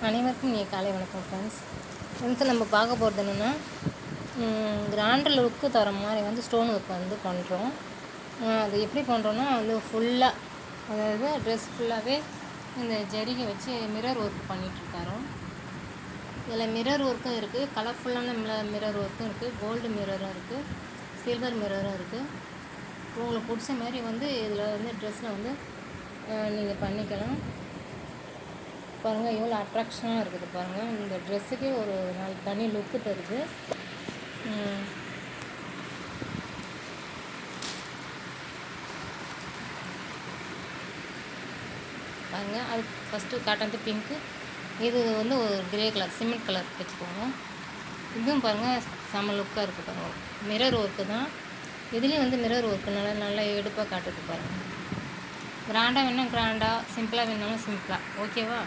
அனைவருக்கும் இனிய காலை வணக்கம் ஃப்ரெண்ட்ஸ். நம்ம பார்க்க போகிறது என்னென்னா, கிராண்ட் லுக்கு தர மாதிரி ஸ்டோன் ஒர்க் பண்ணுறோம். அது எப்படி பண்ணுறோன்னா ஃபுல்லாக, அதாவது ட்ரெஸ் ஃபுல்லாகவே இந்த ஜரிகை வச்சு மிரர் ஒர்க் பண்ணிகிட்ருக்காரோம். இதில் மிரர் ஒர்க்கும் இருக்குது, கலர்ஃபுல்லான மிரர் ஒர்க்கும் இருக்குது, கோல்டு மிரரும் இருக்குது, சில்வர் மிரரும் இருக்குது. உங்களுக்கு பிடிச்ச மாதிரி இதில் ட்ரெஸ்ஸில் நீங்கள் பண்ணிக்கலாம். பாருங்கள் எவ்வளோ அட்ராக்ஷனாக இருக்குது பாருங்கள். இந்த ட்ரெஸ்ஸுக்கே ஒரு தனி லுக்கு தருது. பாருங்கள், அது ஃபஸ்ட்டு காட்டன் பிங்க்கு, இது ஒரு கிரே கலர், சிமெண்ட் கலர் வச்சுக்கோங்க. இதுவும் பாருங்கள் செம்ம லுக்காக இருக்குது பாருங்கள். மிரர் ஒர்க்கு தான், இதுலேயும் மிரர் ஒர்க்கு நல்லா எடுப்பாக காட்டுது பாருங்கள். கிராண்டாக வேணால் கிராண்டாக, சிம்பிளாக வேணாலும் சிம்பிளாக, ஓகேவா?